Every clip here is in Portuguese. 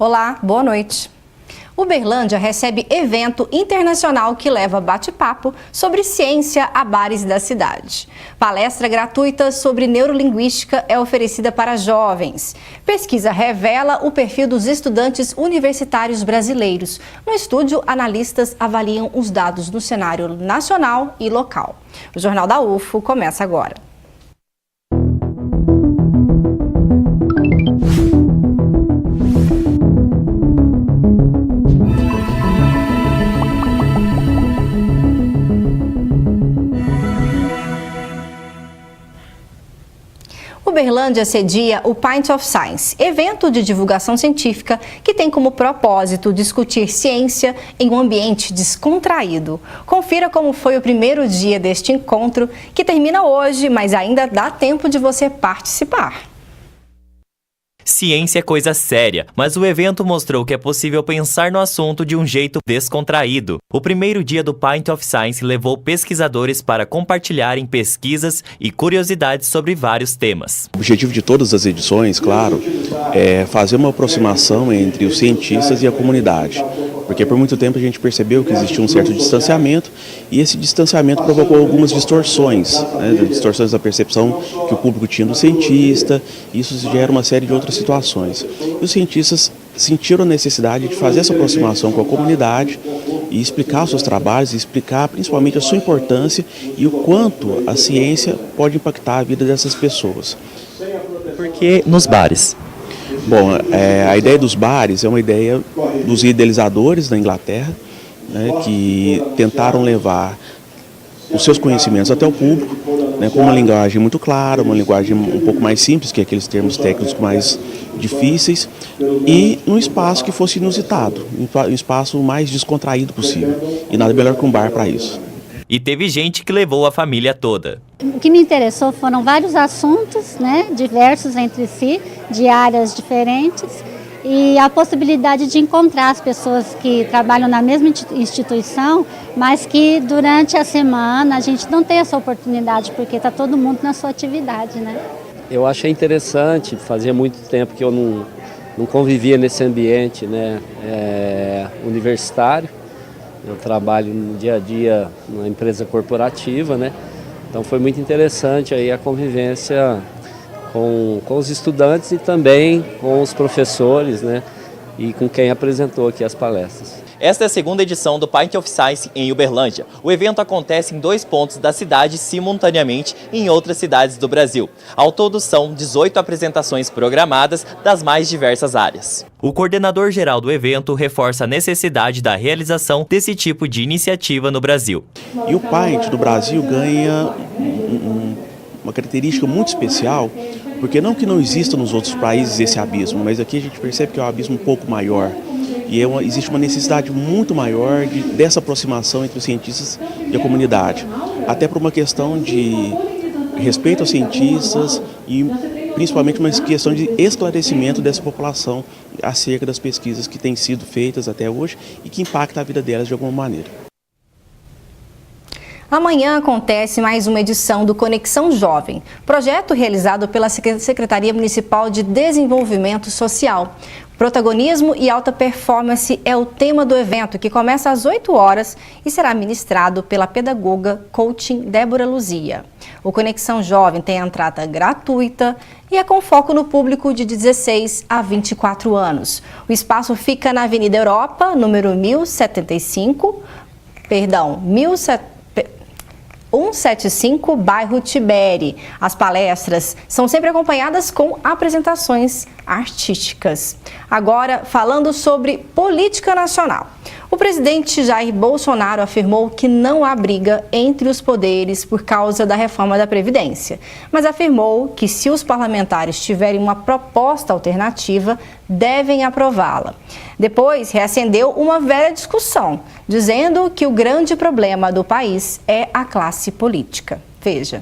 Olá, boa noite. Uberlândia recebe evento internacional que leva bate-papo sobre ciência a bares da cidade. Palestra gratuita sobre neurolinguística é oferecida para jovens. Pesquisa revela o perfil dos estudantes universitários brasileiros. No estúdio, analistas avaliam os dados no cenário nacional e local. O Jornal da UFO começa agora. Uberlândia cedia o Pint of Science, evento de divulgação científica que tem como propósito discutir ciência em um ambiente descontraído. Confira como foi o primeiro dia deste encontro, que termina hoje, mas ainda dá tempo de você participar. Ciência é coisa séria, mas o evento mostrou que é possível pensar no assunto de um jeito descontraído. O primeiro dia do Pint of Science levou pesquisadores para compartilharem pesquisas e curiosidades sobre vários temas. O objetivo de todas as edições, claro, é fazer uma aproximação entre os cientistas e a comunidade. Porque por muito tempo a gente percebeu que existia um certo distanciamento e esse distanciamento provocou algumas distorções, distorções da percepção que o público tinha do cientista, e isso gera uma série de outras situações. E os cientistas sentiram a necessidade de fazer essa aproximação com a comunidade e explicar os seus trabalhos, e explicar principalmente a sua importância e o quanto a ciência pode impactar a vida dessas pessoas. Por que nos bares? Bom, a ideia dos bares é uma ideia dos idealizadores da Inglaterra, que tentaram levar os seus conhecimentos até o público, com uma linguagem muito clara, uma linguagem um pouco mais simples, que é aqueles termos técnicos mais difíceis, e num espaço que fosse inusitado, um espaço mais descontraído possível. E nada melhor que um bar para isso. E teve gente que levou a família toda. O que me interessou foram vários assuntos, diversos entre si, de áreas diferentes, e a possibilidade de encontrar as pessoas que trabalham na mesma instituição, mas que durante a semana a gente não tem essa oportunidade, porque está todo mundo na sua atividade, Eu achei interessante, fazia muito tempo que eu não convivia nesse ambiente universitário. Eu trabalho no dia a dia numa empresa corporativa, Então foi muito interessante aí a convivência com os estudantes e também com os professores, E com quem apresentou aqui as palestras. Esta é a segunda edição do Pint of Science em Uberlândia. O evento acontece em 2 pontos da cidade simultaneamente e em outras cidades do Brasil. Ao todo são 18 apresentações programadas das mais diversas áreas. O coordenador-geral do evento reforça a necessidade da realização desse tipo de iniciativa no Brasil. E o Pint do Brasil ganha uma característica muito especial, porque não que não exista nos outros países esse abismo, mas aqui a gente percebe que é um abismo um pouco maior. E existe uma necessidade muito maior dessa aproximação entre os cientistas e a comunidade. Até por uma questão de respeito aos cientistas e principalmente uma questão de esclarecimento dessa população acerca das pesquisas que têm sido feitas até hoje e que impactam a vida delas de alguma maneira. Amanhã acontece mais uma edição do Conexão Jovem, projeto realizado pela Secretaria Municipal de Desenvolvimento Social. Protagonismo e alta performance é o tema do evento, que começa às 8 horas e será ministrado pela pedagoga coaching Débora Luzia. O Conexão Jovem tem entrada gratuita e é com foco no público de 16 a 24 anos. O espaço fica na Avenida Europa, número 175, bairro Tibere. As palestras são sempre acompanhadas com apresentações artísticas. Agora, falando sobre política nacional. O presidente Jair Bolsonaro afirmou que não há briga entre os poderes por causa da reforma da Previdência, mas afirmou que se os parlamentares tiverem uma proposta alternativa, devem aprová-la. Depois, reacendeu uma velha discussão, dizendo que o grande problema do país é a classe política. Veja.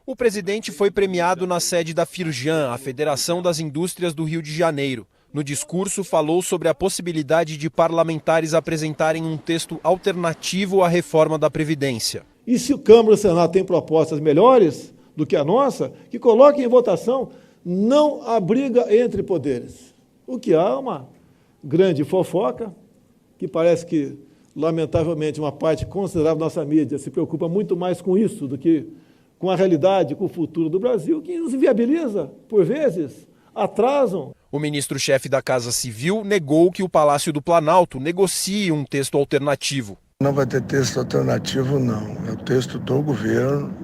O presidente foi premiado na sede da Firjan, a Federação das Indústrias do Rio de Janeiro. No discurso, falou sobre a possibilidade de parlamentares apresentarem um texto alternativo à reforma da Previdência. E se o Câmara e o Senado têm propostas melhores do que a nossa, que coloquem em votação. Não há briga entre poderes. O que há é uma grande fofoca, que parece que, lamentavelmente, uma parte considerável da nossa mídia se preocupa muito mais com isso do que com a realidade, com o futuro do Brasil, que nos inviabiliza, por vezes, atrasam. O ministro-chefe da Casa Civil negou que o Palácio do Planalto negocie um texto alternativo. Não vai ter texto alternativo, não. É o texto do governo,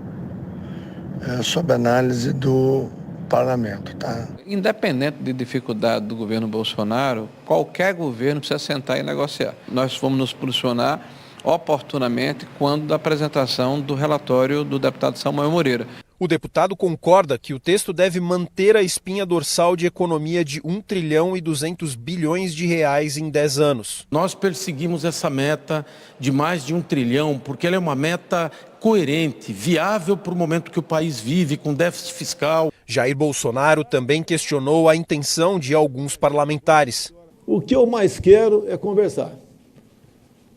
sob análise do parlamento, tá? Independente de dificuldade do governo Bolsonaro, qualquer governo precisa sentar e negociar. Nós vamos nos posicionar oportunamente quando da apresentação do relatório do deputado Samuel Moreira. O deputado concorda que o texto deve manter a espinha dorsal de economia de 1 trilhão e 200 bilhões de reais em 10 anos. Nós perseguimos essa meta de mais de 1 trilhão porque ela é uma meta coerente, viável para o momento que o país vive, com déficit fiscal. Jair Bolsonaro também questionou a intenção de alguns parlamentares. O que eu mais quero é conversar.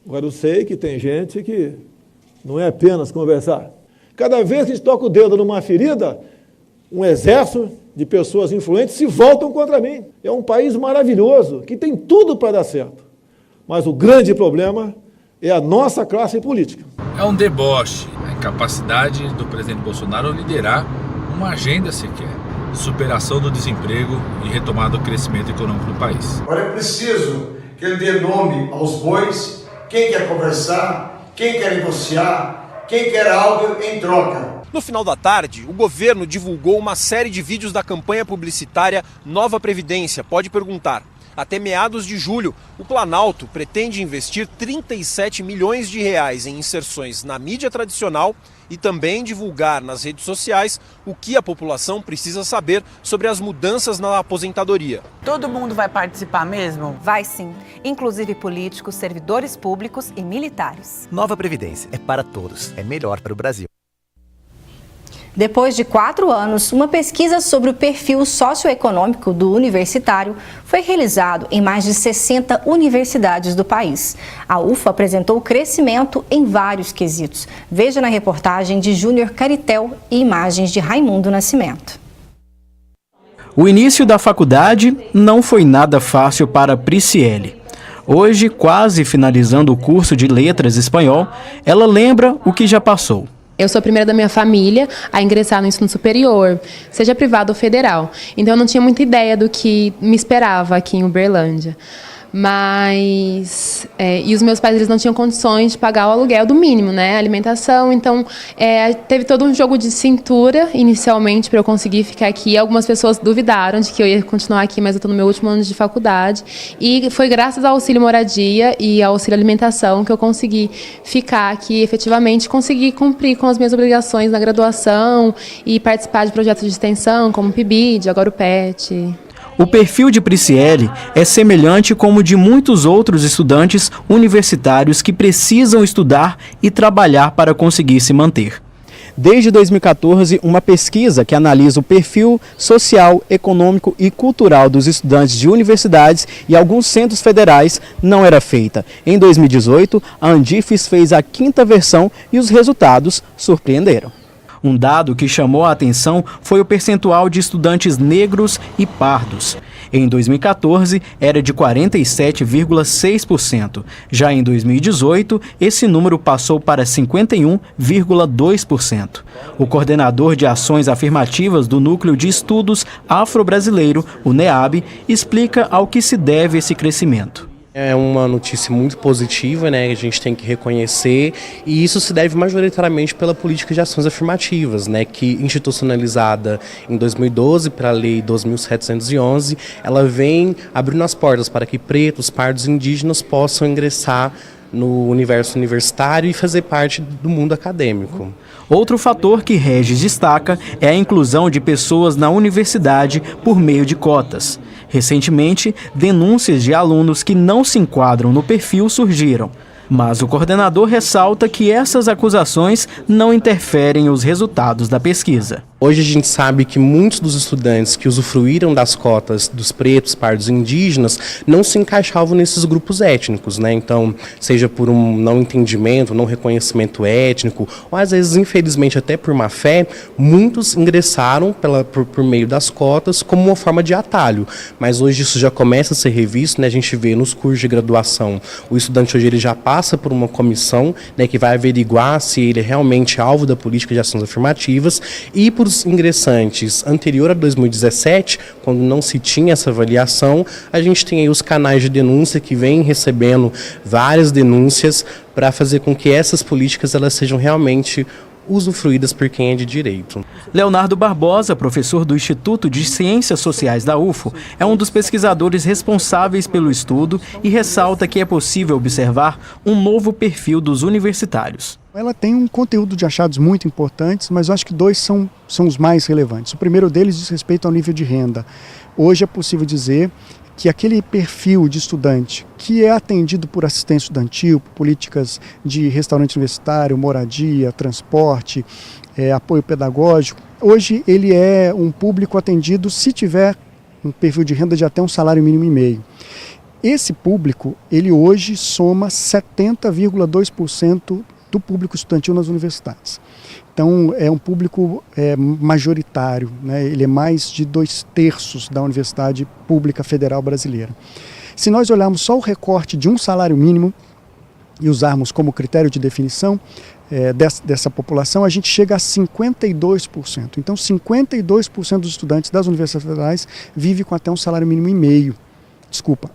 Agora, eu sei que tem gente que não é apenas conversar. Cada vez que a gente toca o dedo numa ferida, um exército de pessoas influentes se voltam contra mim. É um país maravilhoso, que tem tudo para dar certo. Mas o grande problema é a nossa classe política. É um deboche a incapacidade do presidente Bolsonaro liderar uma agenda sequer de superação do desemprego e retomada do crescimento econômico do país. Agora é preciso que ele dê nome aos bois, quem quer conversar, quem quer negociar, quem quer algo em troca. No final da tarde, o governo divulgou uma série de vídeos da campanha publicitária Nova Previdência. Pode perguntar. Até meados de julho, o Planalto pretende investir 37 milhões de reais em inserções na mídia tradicional e também divulgar nas redes sociais o que a população precisa saber sobre as mudanças na aposentadoria. Todo mundo vai participar mesmo? Vai sim, inclusive políticos, servidores públicos e militares. Nova Previdência é para todos, é melhor para o Brasil. Depois de 4 anos, uma pesquisa sobre o perfil socioeconômico do universitário foi realizada em mais de 60 universidades do país. A UFA apresentou crescimento em vários quesitos. Veja na reportagem de Júnior Caritel e imagens de Raimundo Nascimento. O início da faculdade não foi nada fácil para Priciele. Hoje, quase finalizando o curso de Letras Espanhol, ela lembra o que já passou. Eu sou a primeira da minha família a ingressar no ensino superior, seja privado ou federal. Então eu não tinha muita ideia do que me esperava aqui em Uberlândia. Mas e os meus pais, eles não tinham condições de pagar o aluguel do mínimo, né, a alimentação. Então teve todo um jogo de cintura inicialmente para eu conseguir ficar aqui. Algumas pessoas duvidaram de que eu ia continuar aqui, mas eu estou no meu último ano de faculdade. E foi graças ao auxílio moradia e ao auxílio alimentação que eu consegui ficar aqui, efetivamente consegui cumprir com as minhas obrigações na graduação e participar de projetos de extensão como o PIBID, agora o PET. O perfil de Priciele é semelhante como o de muitos outros estudantes universitários que precisam estudar e trabalhar para conseguir se manter. Desde 2014, uma pesquisa que analisa o perfil social, econômico e cultural dos estudantes de universidades e alguns centros federais não era feita. Em 2018, a Andifes fez a 5ª versão e os resultados surpreenderam. Um dado que chamou a atenção foi o percentual de estudantes negros e pardos. Em 2014, era de 47,6%. Já em 2018, esse número passou para 51,2%. O coordenador de ações afirmativas do Núcleo de Estudos Afro-Brasileiro, o NEAB, explica ao que se deve esse crescimento. É uma notícia muito positiva, né? A gente tem que reconhecer, e isso se deve majoritariamente pela política de ações afirmativas, né? Que, institucionalizada em 2012 para a Lei 2.711, ela vem abrindo as portas para que pretos, pardos e indígenas possam ingressar no universo universitário e fazer parte do mundo acadêmico. Outro fator que Regis destaca é a inclusão de pessoas na universidade por meio de cotas. Recentemente, denúncias de alunos que não se enquadram no perfil surgiram, mas o coordenador ressalta que essas acusações não interferem nos resultados da pesquisa. Hoje a gente sabe que muitos dos estudantes que usufruíram das cotas dos pretos, pardos e indígenas não se encaixavam nesses grupos étnicos, né? Então, seja por um não entendimento, não reconhecimento étnico, ou às vezes, infelizmente, até por má fé, muitos ingressaram por meio das cotas como uma forma de atalho. Mas hoje isso já começa a ser revisto, né? A gente vê nos cursos de graduação, o estudante hoje ele já passa por uma comissão, né, que vai averiguar se ele é realmente alvo da política de ações afirmativas, e por ingressantes anterior a 2017, quando não se tinha essa avaliação, a gente tem aí os canais de denúncia que vêm recebendo várias denúncias para fazer com que essas políticas elas sejam realmente usufruídas por quem é de direito. Leonardo Barbosa, professor do Instituto de Ciências Sociais da UFO, é um dos pesquisadores responsáveis pelo estudo e ressalta que é possível observar um novo perfil dos universitários. Ela tem um conteúdo de achados muito importantes, mas eu acho que dois são os mais relevantes. O primeiro deles diz respeito ao nível de renda. Hoje é possível dizer que aquele perfil de estudante que é atendido por assistência estudantil, por políticas de restaurante universitário, moradia, transporte, apoio pedagógico, hoje ele é um público atendido se tiver um perfil de renda de até um salário mínimo e meio. Esse público, ele hoje soma 70,2% do público estudantil nas universidades. Então, é um público majoritário, né? Ele é mais de 2/3 da Universidade Pública Federal Brasileira. Se nós olharmos só o recorte de um salário mínimo e usarmos como critério de definição dessa população, a gente chega a 52%. Então, 52% dos estudantes das universidades federais vivem com até um salário mínimo e meio.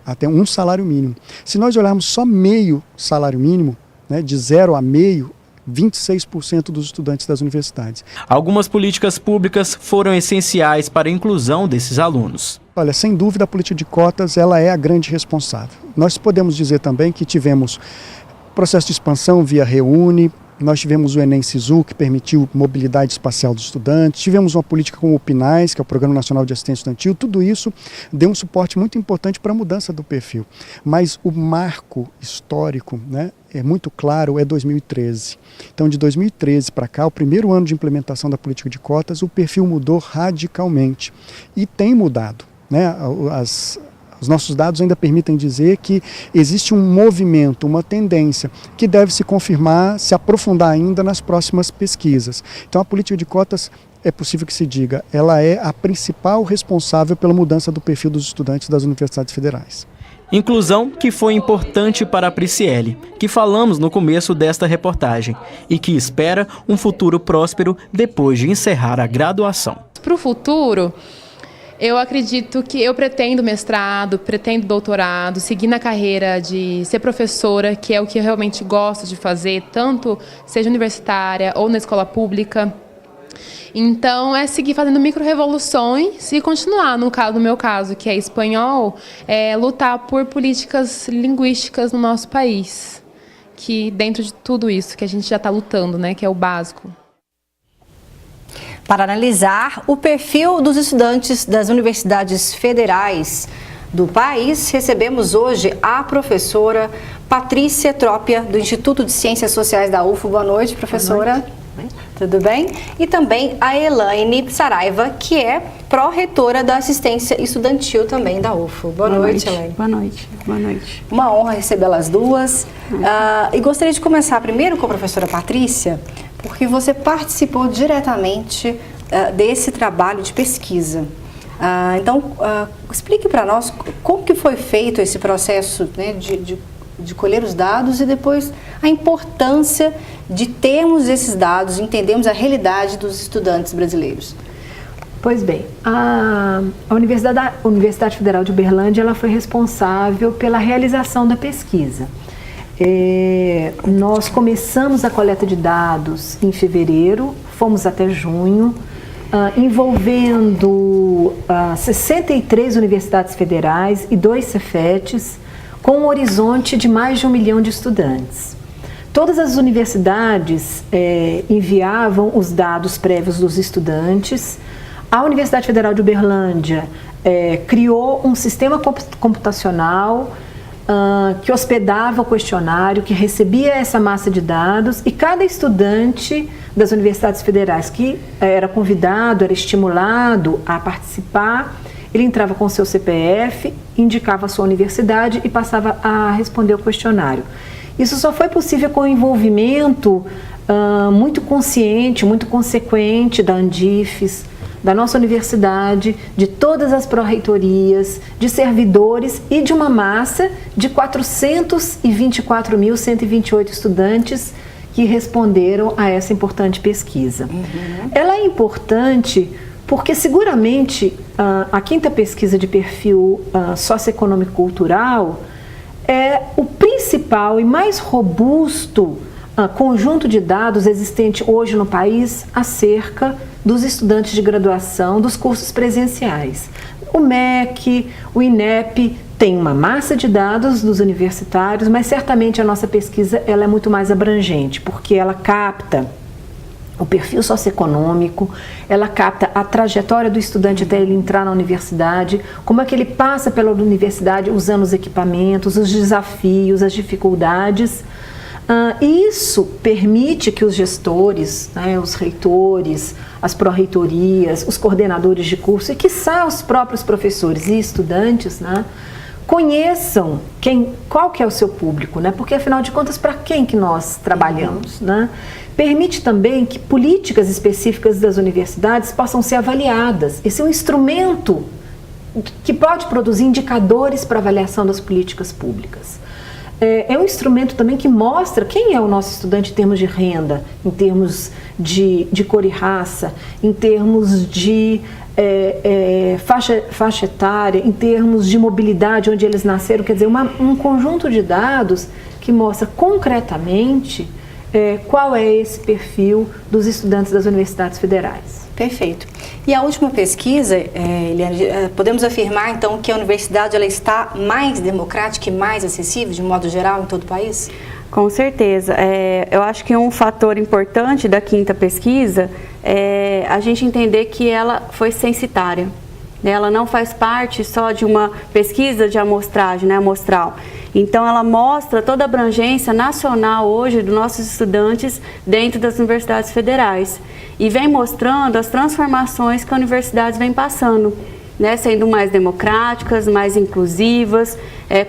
Até um salário mínimo. Se nós olharmos só meio salário mínimo, né, de 0 a meio, 26% dos estudantes das universidades. Algumas políticas públicas foram essenciais para a inclusão desses alunos. Olha, sem dúvida a política de cotas ela é a grande responsável. Nós podemos dizer também que tivemos processo de expansão via Reúne, nós tivemos o Enem Sisu, que permitiu mobilidade espacial dos estudantes, tivemos uma política como o PNAES, que é o Programa Nacional de Assistência Estudantil, tudo isso deu um suporte muito importante para a mudança do perfil. Mas o marco histórico, né, é muito claro, é 2013. Então, de 2013 para cá, o primeiro ano de implementação da política de cotas, o perfil mudou radicalmente. E tem mudado, né? Os nossos dados ainda permitem dizer que existe um movimento, uma tendência, que deve se confirmar, se aprofundar ainda nas próximas pesquisas. Então, a política de cotas, é possível que se diga, ela é a principal responsável pela mudança do perfil dos estudantes das universidades federais. Inclusão que foi importante para a Priciele, que falamos no começo desta reportagem, e que espera um futuro próspero depois de encerrar a graduação. Para o futuro, eu acredito que eu pretendo mestrado, pretendo doutorado, seguir na carreira de ser professora, que é o que eu realmente gosto de fazer, tanto seja universitária ou na escola pública. Então, é seguir fazendo micro-revoluções e continuar, no meu caso, que é espanhol, lutar por políticas linguísticas no nosso país, que dentro de tudo isso que a gente já está lutando, né, que é o básico. Para analisar o perfil dos estudantes das universidades federais do país, recebemos hoje a professora Patrícia Trópia, do Instituto de Ciências Sociais da UFO. Boa noite, professora. Boa noite. Tudo bem? E também a Elaine Saraiva, que é pró-reitora da assistência estudantil também da UFO. Boa noite, Elaine. Boa noite. Boa noite. Uma honra recebê-las duas. E gostaria de começar primeiro com a professora Patrícia, porque você participou diretamente desse trabalho de pesquisa. Então, explique para nós como que foi feito esse processo, né, de colher os dados e depois a importância de termos esses dados, entendermos a realidade dos estudantes brasileiros. Pois bem, a Universidade Federal de Uberlândia ela foi responsável pela realização da pesquisa. Nós começamos a coleta de dados em fevereiro, fomos até junho, envolvendo 63 universidades federais e 2 Cefetes, com um horizonte de mais de 1 milhão de estudantes. Todas as universidades enviavam os dados prévios dos estudantes. A Universidade Federal de Uberlândia criou um sistema computacional que hospedava o questionário, que recebia essa massa de dados, e cada estudante das universidades federais que era convidado, era estimulado a participar, ele entrava com seu CPF, indicava a sua universidade e passava a responder o questionário. Isso só foi possível com o envolvimento muito consciente, muito consequente da Andifes, da nossa universidade, de todas as pró-reitorias, de servidores e de uma massa de 424.128 estudantes que responderam a essa importante pesquisa. Ela é importante porque seguramente a 5ª pesquisa de perfil socioeconômico cultural é o principal e mais robusto conjunto de dados existente hoje no país acerca dos estudantes de graduação dos cursos presenciais. O MEC, o INEP tem uma massa de dados dos universitários, mas certamente a nossa pesquisa ela é muito mais abrangente, porque ela capta o perfil socioeconômico, ela capta a trajetória do estudante até ele entrar na universidade, como é que ele passa pela universidade usando os equipamentos, os desafios, as dificuldades. Isso permite que os gestores, os reitores, as pró-reitorias, os coordenadores de curso e, quiçá, os próprios professores e estudantes, conheçam qual que é o seu público, porque, afinal de contas, para quem que nós trabalhamos, Permite também que políticas específicas das universidades possam ser avaliadas. Esse é um instrumento que pode produzir indicadores para avaliação das políticas públicas. É um instrumento também que mostra quem é o nosso estudante em termos de renda, em termos de cor e raça, em termos de faixa etária, em termos de mobilidade, onde eles nasceram. Quer dizer, um conjunto de dados que mostra concretamente qual é esse perfil dos estudantes das universidades federais. Perfeito. E a última pesquisa, Eliane, podemos afirmar então que a universidade ela está mais democrática e mais acessível, de modo geral, em todo o país? Com certeza. Eu acho que um fator importante da 5ª pesquisa é a gente entender que ela foi censitária. Ela não faz parte só de uma pesquisa de amostragem, amostral. Então, ela mostra toda a abrangência nacional hoje dos nossos estudantes dentro das universidades federais. E vem mostrando as transformações que a universidade vem passando, sendo mais democráticas, mais inclusivas,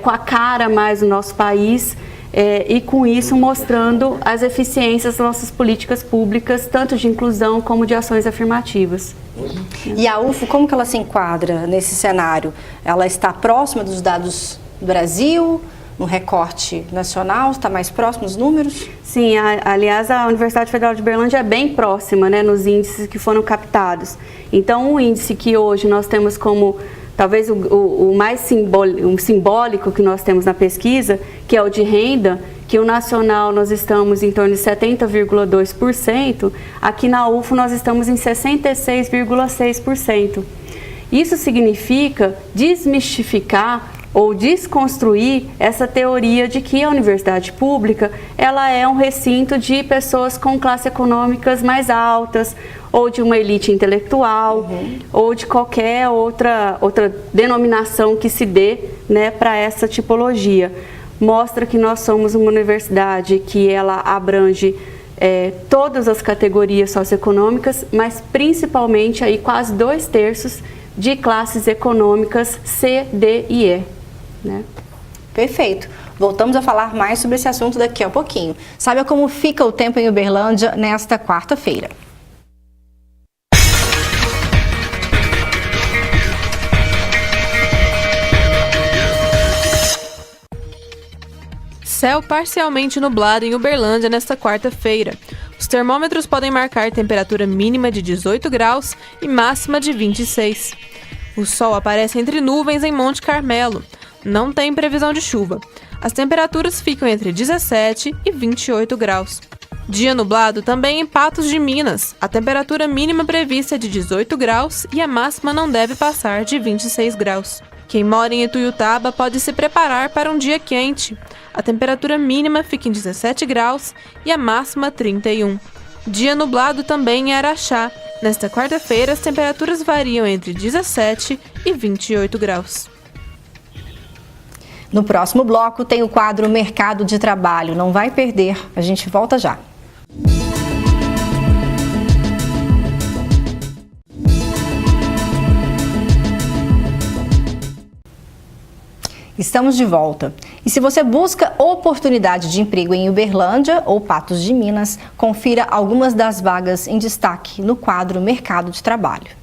com a cara mais do nosso país. E com isso mostrando as eficiências das nossas políticas públicas, tanto de inclusão como de ações afirmativas. E a UFO, como que ela se enquadra nesse cenário? Ela está próxima dos dados do Brasil, no recorte nacional, está mais próximo dos números? Sim, aliás, a Universidade Federal de Uberlândia é bem próxima, nos índices que foram captados. Então, um índice que hoje nós temos como talvez o mais simbólico que nós temos na pesquisa, que é o de renda, que o nacional nós estamos em torno de 70,2%, aqui na UFO nós estamos em 66,6%. Isso significa desmistificar ou desconstruir essa teoria de que a universidade pública ela é um recinto de pessoas com classes econômicas mais altas, ou de uma elite intelectual, ou de qualquer outra denominação que se dê para essa tipologia. Mostra que nós somos uma universidade que ela abrange todas as categorias socioeconômicas, mas principalmente aí quase 2/3 de classes econômicas C, D e E. Perfeito. Voltamos a falar mais sobre esse assunto daqui a pouquinho. Saiba como fica o tempo em Uberlândia nesta quarta-feira. Céu parcialmente nublado em Uberlândia nesta quarta-feira. Os termômetros podem marcar temperatura mínima de 18 graus e máxima de 26. O sol aparece entre nuvens em Monte Carmelo. Não tem previsão de chuva. As temperaturas ficam entre 17 e 28 graus. Dia nublado também em Patos de Minas. A temperatura mínima prevista é de 18 graus e a máxima não deve passar de 26 graus. Quem mora em Ituiutaba pode se preparar para um dia quente. A temperatura mínima fica em 17 graus e a máxima 31. Dia nublado também em Araxá. Nesta quarta-feira, as temperaturas variam entre 17 e 28 graus. No próximo bloco tem o quadro Mercado de Trabalho. Não vai perder, a gente volta já. Estamos de volta. E se você busca oportunidade de emprego em Uberlândia ou Patos de Minas, confira algumas das vagas em destaque no quadro Mercado de Trabalho.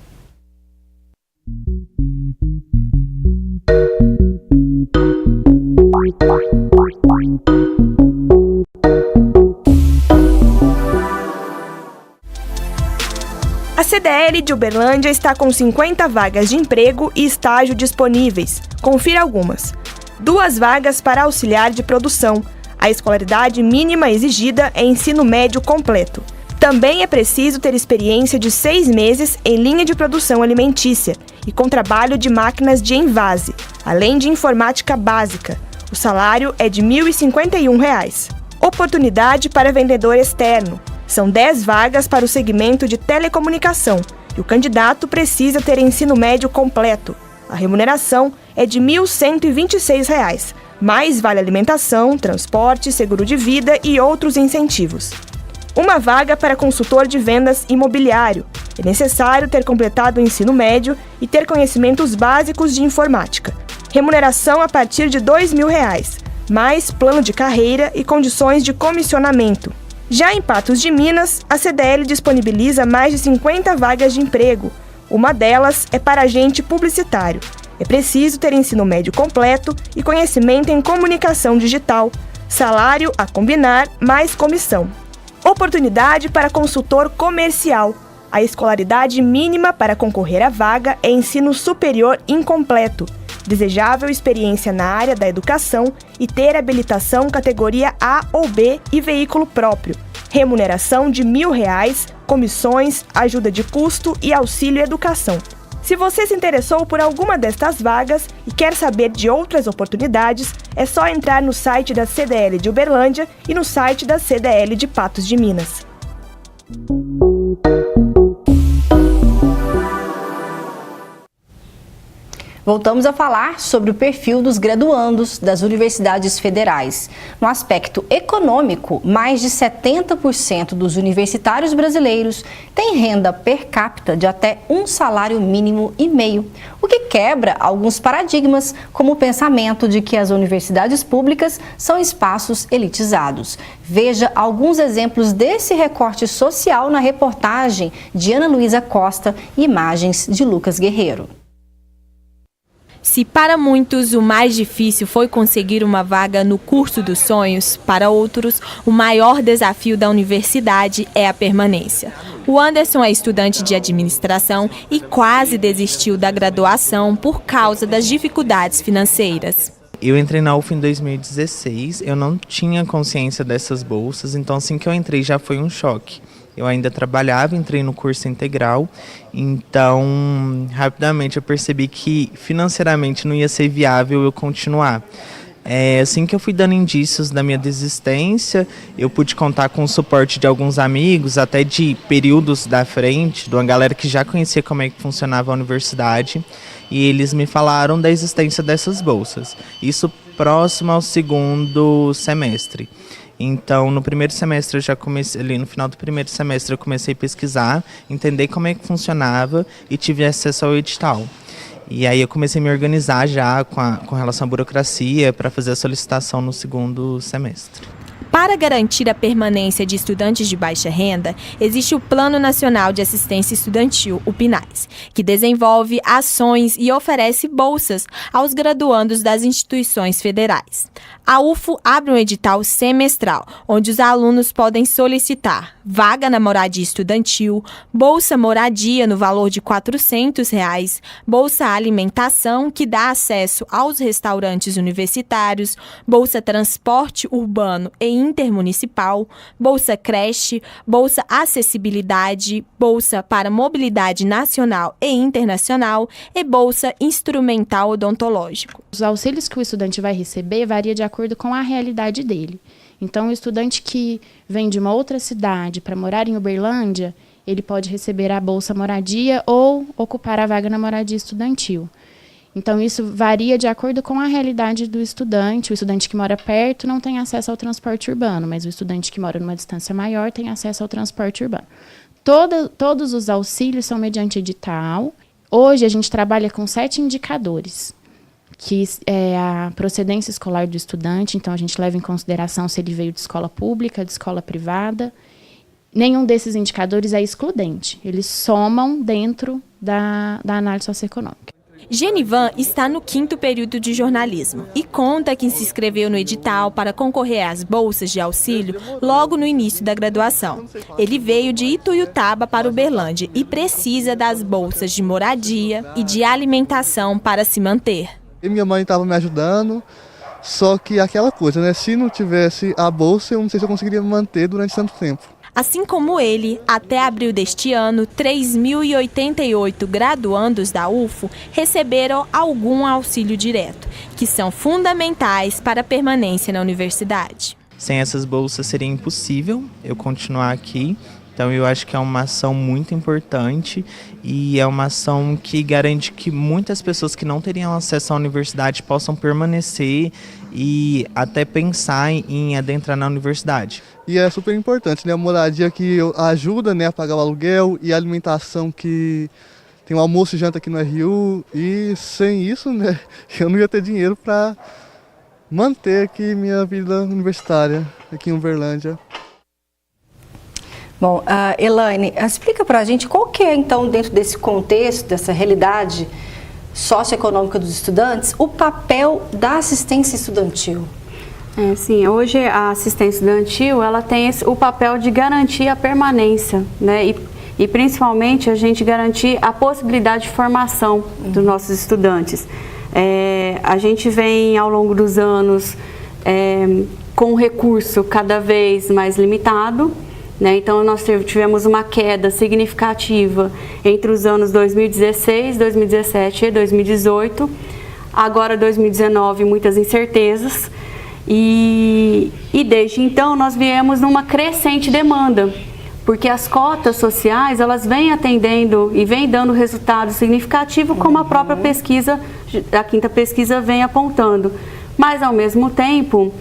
A CDL de Uberlândia está com 50 vagas de emprego e estágio disponíveis. Confira algumas. 2 vagas para auxiliar de produção. A escolaridade mínima exigida é ensino médio completo. Também é preciso ter experiência de 6 meses em linha de produção alimentícia e com trabalho de máquinas de envase, além de informática básica. O salário é de R$ 1.051. Oportunidade para vendedor externo. São 10 vagas para o segmento de telecomunicação e o candidato precisa ter ensino médio completo. A remuneração é de R$ 1.126, mais vale alimentação, transporte, seguro de vida e outros incentivos. Uma vaga para consultor de vendas imobiliário. É necessário ter completado o ensino médio e ter conhecimentos básicos de informática. Remuneração a partir de R$ 2.000, mais plano de carreira e condições de comissionamento. Já em Patos de Minas, a CDL disponibiliza mais de 50 vagas de emprego. Uma delas é para agente publicitário. É preciso ter ensino médio completo e conhecimento em comunicação digital. Salário a combinar, mais comissão. Oportunidade para consultor comercial. A escolaridade mínima para concorrer à vaga é ensino superior incompleto. Desejável experiência na área da educação e ter habilitação categoria A ou B e veículo próprio. Remuneração de R$ 1.000, comissões, ajuda de custo e auxílio educação. Se você se interessou por alguma destas vagas e quer saber de outras oportunidades, é só entrar no site da CDL de Uberlândia e no site da CDL de Patos de Minas. Voltamos a falar sobre o perfil dos graduandos das universidades federais. No aspecto econômico, mais de 70% dos universitários brasileiros têm renda per capita de até um salário mínimo e meio, o que quebra alguns paradigmas, como o pensamento de que as universidades públicas são espaços elitizados. Veja alguns exemplos desse recorte social na reportagem de Ana Luísa Costa e imagens de Lucas Guerreiro. Se para muitos o mais difícil foi conseguir uma vaga no curso dos sonhos, para outros o maior desafio da universidade é a permanência. O Anderson é estudante de administração e quase desistiu da graduação por causa das dificuldades financeiras. Eu entrei na UF em 2016, eu não tinha consciência dessas bolsas, então assim que eu entrei já foi um choque. Eu ainda trabalhava, entrei no curso integral, então rapidamente eu percebi que financeiramente não ia ser viável eu continuar. Assim que eu fui dando indícios da minha desistência, eu pude contar com o suporte de alguns amigos, até de períodos da frente, de uma galera que já conhecia como é que funcionava a universidade, e eles me falaram da existência dessas bolsas. Isso próximo ao segundo semestre. Então, no primeiro semestre, eu já comecei, ali no final do primeiro semestre, eu comecei a pesquisar, entender como é que funcionava e tive acesso ao edital. E aí eu comecei a me organizar já com relação à burocracia para fazer a solicitação no segundo semestre. Para garantir a permanência de estudantes de baixa renda, existe o Plano Nacional de Assistência Estudantil, o PNAES, que desenvolve ações e oferece bolsas aos graduandos das instituições federais. A UFO abre um edital semestral, onde os alunos podem solicitar vaga na moradia estudantil, bolsa moradia no valor de R$ 400, bolsa alimentação, que dá acesso aos restaurantes universitários, bolsa transporte urbano e intermunicipal, bolsa creche, bolsa acessibilidade, bolsa para mobilidade nacional e internacional e bolsa instrumental odontológico. Os auxílios que o estudante vai receber varia de acordo com a realidade dele. Então, o estudante que vem de uma outra cidade para morar em Uberlândia, ele pode receber a bolsa moradia ou ocupar a vaga na moradia estudantil. Então, isso varia de acordo com a realidade do estudante. O estudante que mora perto não tem acesso ao transporte urbano, mas o estudante que mora numa distância maior tem acesso ao transporte urbano. Todos os auxílios são mediante edital. Hoje, a gente trabalha com 7 indicadores, que é a procedência escolar do estudante. Então, a gente leva em consideração se ele veio de escola pública, de escola privada. Nenhum desses indicadores é excludente. Eles somam dentro da análise socioeconômica. Genivan está no 5º período de jornalismo e conta que se inscreveu no edital para concorrer às bolsas de auxílio logo no início da graduação. Ele veio de Ituiutaba para Uberlândia e precisa das bolsas de moradia e de alimentação para se manter. E minha mãe estava me ajudando, só que aquela coisa, né? Se não tivesse a bolsa, eu não sei se eu conseguiria me manter durante tanto tempo. Assim como ele, até abril deste ano, 3.088 graduandos da UFO receberam algum auxílio direto, que são fundamentais para a permanência na universidade. Sem essas bolsas seria impossível eu continuar aqui. Então eu acho que é uma ação muito importante e é uma ação que garante que muitas pessoas que não teriam acesso à universidade possam permanecer e até pensar em adentrar na universidade. E é super importante, né? A moradia que ajuda, né, a pagar o aluguel e a alimentação, que tem o almoço e janta aqui no RU, e sem isso, né, eu não ia ter dinheiro para manter aqui minha vida universitária aqui em Uberlândia. Bom, Elaine, explica para a gente qual que é, então, dentro desse contexto, dessa realidade socioeconômica dos estudantes, o papel da assistência estudantil. Sim, hoje a assistência estudantil ela tem o papel de garantir a permanência, né? E principalmente a gente garantir a possibilidade de formação dos nossos estudantes. A gente vem ao longo dos anos com um recurso cada vez mais limitado. Então, nós tivemos uma queda significativa entre os anos 2016, 2017 e 2018. Agora, 2019, muitas incertezas. E desde então, nós viemos numa crescente demanda, porque as cotas sociais, elas vêm atendendo e vêm dando resultado significativo, como a própria pesquisa, a 5ª pesquisa vem apontando. Mas, ao mesmo tempo,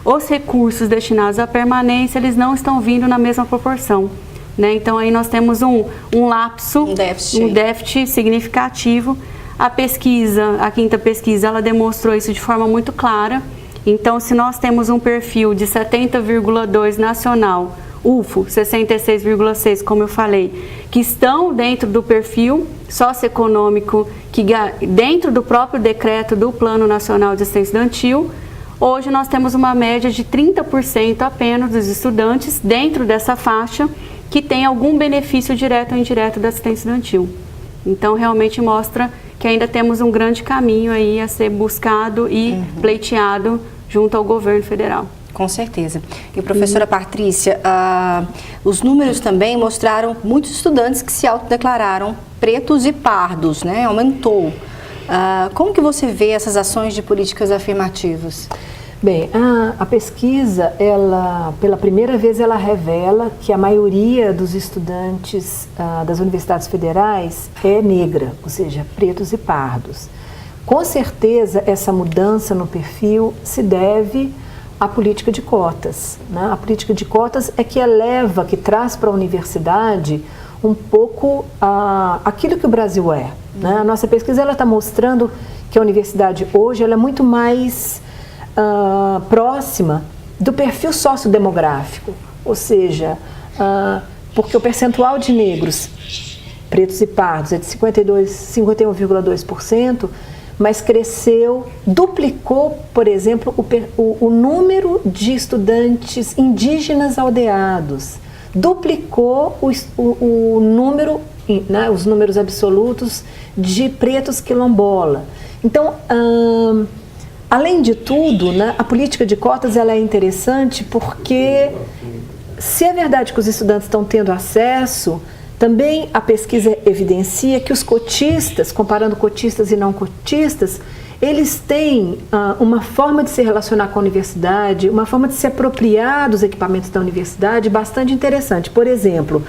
os recursos destinados à permanência, eles não estão vindo na mesma proporção. Então, aí nós temos um lapso, um déficit significativo. A pesquisa, a 5ª pesquisa, ela demonstrou isso de forma muito clara. Então, se nós temos um perfil de 70,2 nacional, UFO, 66,6, como eu falei, que estão dentro do perfil socioeconômico, que dentro do próprio decreto do Plano Nacional de Assistência Estudantil, hoje nós temos uma média de 30% apenas dos estudantes dentro dessa faixa que tem algum benefício direto ou indireto da assistência estudantil. Então, realmente mostra que ainda temos um grande caminho aí a ser buscado e pleiteado junto ao governo federal. Com certeza. E, professora Patrícia, os números também mostraram muitos estudantes que se autodeclararam pretos e pardos, né? Aumentou. Como que você vê essas ações de políticas afirmativas? Bem, a pesquisa, ela, pela primeira vez, ela revela que a maioria dos estudantes das universidades federais é negra, ou seja, pretos e pardos. Com certeza, essa mudança no perfil se deve à política de cotas, né? A política de cotas é que eleva, que traz para a universidade um pouco aquilo que o Brasil é, né? A nossa pesquisa está mostrando que a universidade hoje ela é muito mais próxima do perfil sociodemográfico, ou seja, porque o percentual de negros, pretos e pardos é de 51,2%, mas cresceu, duplicou, por exemplo, o número de estudantes indígenas aldeados, duplicou o número, né, os números absolutos de pretos quilombola. Então, além de tudo, né, a política de cotas ela é interessante porque, se é verdade que os estudantes estão tendo acesso, também a pesquisa evidencia que os cotistas, comparando cotistas e não cotistas, eles têm uma forma de se relacionar com a universidade, uma forma de se apropriar dos equipamentos da universidade bastante interessante. Por exemplo,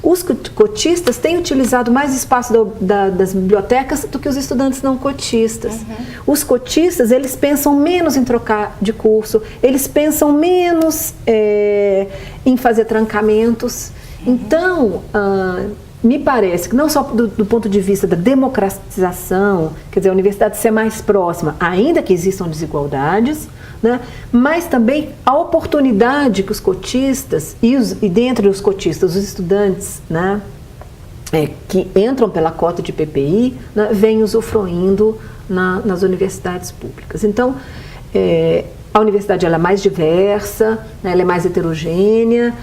Os cotistas têm utilizado mais espaço das bibliotecas do que os estudantes não cotistas. Os cotistas, eles pensam menos em trocar de curso, eles pensam menos em fazer trancamentos. Então, me parece que não só do ponto de vista da democratização, quer dizer, a universidade ser mais próxima, ainda que existam desigualdades, né, mas também a oportunidade que os cotistas, e dentre os cotistas, os estudantes, né, que entram pela cota de PPI, né, vêm usufruindo nas universidades públicas. Então, a universidade ela é mais diversa, né, ela é mais heterogênea,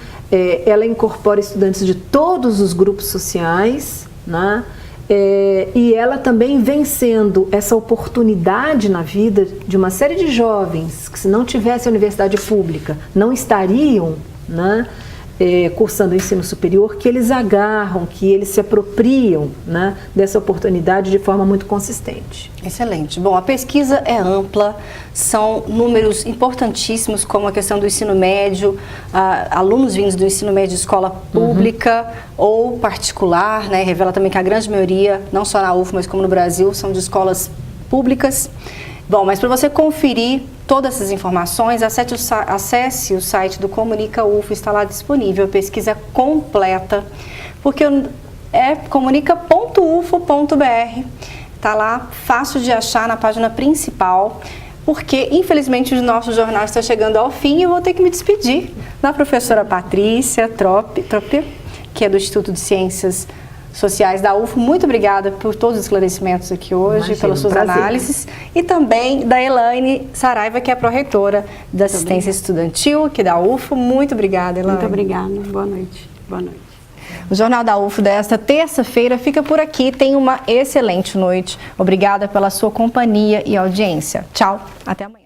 ela incorpora estudantes de todos os grupos sociais, né? E ela também vem sendo essa oportunidade na vida de uma série de jovens que, se não tivesse a universidade pública, não estariam, né, cursando o ensino superior, que eles agarram, que eles se apropriam, né, dessa oportunidade de forma muito consistente. Excelente. Bom, a pesquisa é ampla, são números importantíssimos, como a questão do ensino médio, alunos vindos do ensino médio de escola pública ou particular, né, revela também que a grande maioria, não só na UF, mas como no Brasil, são de escolas públicas. Bom, mas para você conferir todas essas informações, acesse o site do Comunica UF, está lá disponível a pesquisa completa, porque é comunica.ufo.br, está lá fácil de achar na página principal, porque infelizmente o nosso jornal está chegando ao fim e eu vou ter que me despedir da professora Patrícia Troppi, que é do Instituto de Ciências Sociais da UFO. Muito obrigada por todos os esclarecimentos aqui hoje, imagina, pelas suas análises, e também da Elaine Saraiva, que é a pró-reitora da assistência estudantil aqui da UFO. Muito obrigada, Elaine. Muito obrigada. Boa noite. Boa noite. O Jornal da UFO desta terça-feira fica por aqui. Tenha uma excelente noite. Obrigada pela sua companhia e audiência. Tchau. Até amanhã.